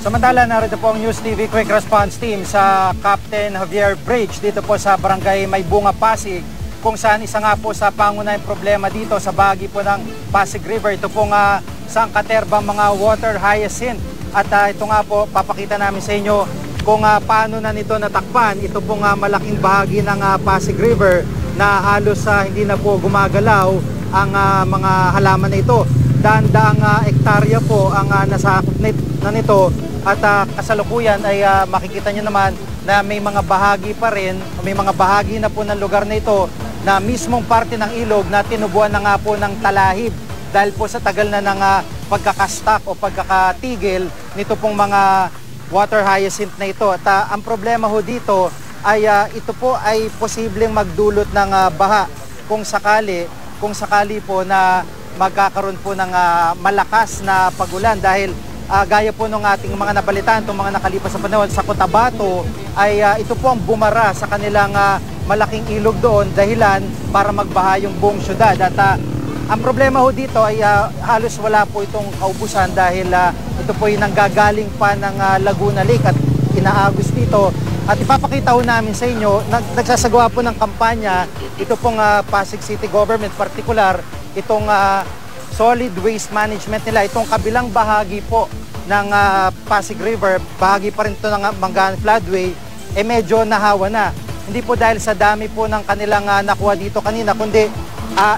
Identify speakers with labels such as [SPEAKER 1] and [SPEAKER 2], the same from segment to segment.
[SPEAKER 1] Samantala, narito po ang News TV Quick Response Team sa Captain Javier Bridge dito po sa Barangay Maybunga, Pasig, kung saan isa nga po sa pangunahing problema dito sa bahagi po ng Pasig River. Ito pong sangkaterbang mga water hyacinth. At ito nga po, papakita namin sa inyo kung paano na nito natakpan. Ito pong malaking bahagi ng Pasig River na halos hindi na po gumagalaw ang mga halaman na ito. Daang-daang ektarya po ang nasakop na nito. At kasalukuyan ay makikita nyo naman na may mga bahagi pa rin, may mga bahagi na po ng lugar na ito na mismong parte ng ilog na tinubuan na nga po ng talahib dahil po sa tagal na ng pagkakastak o pagkakatigil nito pong mga water hyacinth na ito. At ang problema ho dito ay ito po ay posibleng magdulot ng baha kung sakali po na magkakaroon po ng malakas na pagulan dahil gaya po ng ating mga nabalitaan itong mga nakalipas sa panahon sa Cotabato ay ito po ang bumara sa kanilang malaking ilog doon dahilan para magbaha yung buong syudad. At ang problema ho dito ay halos wala po itong kaubusan dahil ito po ay nanggagaling pa ng Laguna Lake at inaagos dito. At ipapakita ho namin sa inyo, nagsasagawa po ng kampanya ito pong Pasig City Government, particular itong solid waste management nila. Itong kabilang bahagi po ng Pasig River, bahagi pa rin ito ng Mangahan Floodway, medyo nahawa na. Hindi po dahil sa dami po ng kanilang nakuha dito kanina, kundi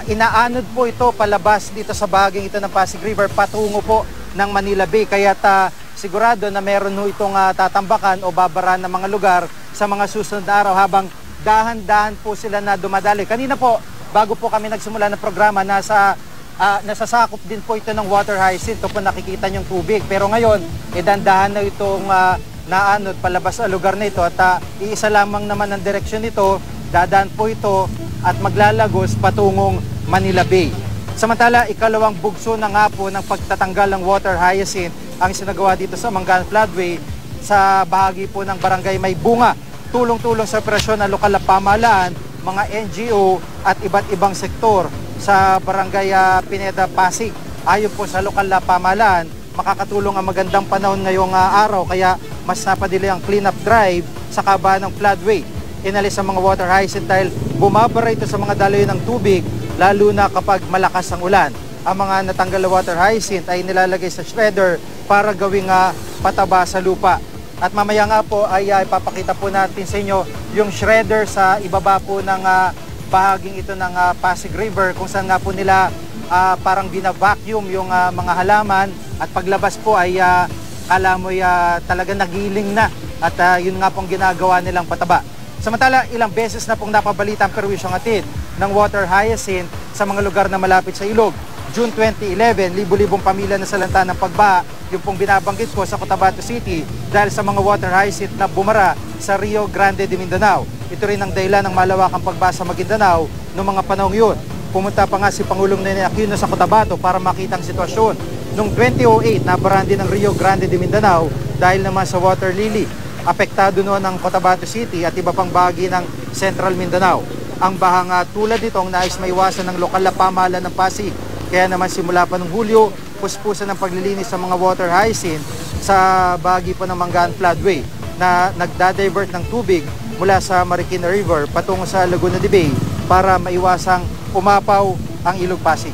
[SPEAKER 1] inaanod po ito palabas dito sa bahaging ito ng Pasig River patungo po ng Manila Bay. Kaya sigurado na meron ho itong tatambakan o babaran ng mga lugar sa mga susunod na araw habang dahan-dahan po sila na dumadali. Kanina po, bago po kami nagsimula ng programa, nasasakop din po ito ng water hyacinth. Ito po nakikita niyong tubig. Pero ngayon, dandahan na itong naanod palabas sa lugar na ito. At iisa lamang naman ang direksyon nito, dadaan po ito at maglalagos patungong Manila Bay. Samantala, ikalawang bugso na nga po ng pagtatanggal ng water hyacinth ang sinagawa dito sa Mangahan Floodway sa bahagi po ng Barangay Maybunga. Tulong-tulong sa operasyon ng lokal na pamahalaan, mga NGO at iba't ibang sektor sa Barangay Pineda, Pasig. Ayon po sa lokal na pamahalaan, makakatulong ang magandang panahon ngayong araw kaya mas napadili ang clean-up drive sa kabahan ng floodway. Inalis ang mga water hyacinth dahil bumabara ito sa mga daloy ng tubig lalo na kapag malakas ang ulan. Ang mga natanggal na water hyacinth ay nilalagay sa shredder para gawing pataba sa lupa. At mamaya nga po ay ipapakita po natin sa inyo yung shredder sa ibaba po ng bahaging ito ng Pasig River kung saan nga po nila parang bina-vacuum yung mga halaman at paglabas po ay kala mo talaga nagiling na at yun nga pong ginagawa nilang pataba. Samantala, ilang beses na pong napabalita ang perwisyong atid ng water hyacinth sa mga lugar na malapit sa ilog. June 2011, libo-libong pamilya na salanta ng pagbaha, yung pong binabanggit ko sa Cotabato City dahil sa mga water hyacinth na bumara sa Rio Grande de Mindanao. Ito rin ang dahilan ng malawakang pagbaha sa Maguindanao noong mga panahong yun. Pumunta pa nga si Pangulong Ninoy Aquino sa Cotabato para makita ang sitwasyon. Noong 2008, nabaran din ng Rio Grande de Mindanao dahil naman sa water lily. Apektado noon ang Cotabato City at iba pang bahagi ng Central Mindanao. Ang bahang tulad nito ang nais maiwasan ng lokal na pamahalaan ng Pasig. Kaya naman simula pa noong Hulyo, puspusan ng paglilinis sa mga water hyacinth sa bahagi po ng Mangahan Floodway na nagda-divert ng tubig mula sa Marikina River patungo sa Laguna de Bay para maiwasang umapaw ang Ilog Pasig.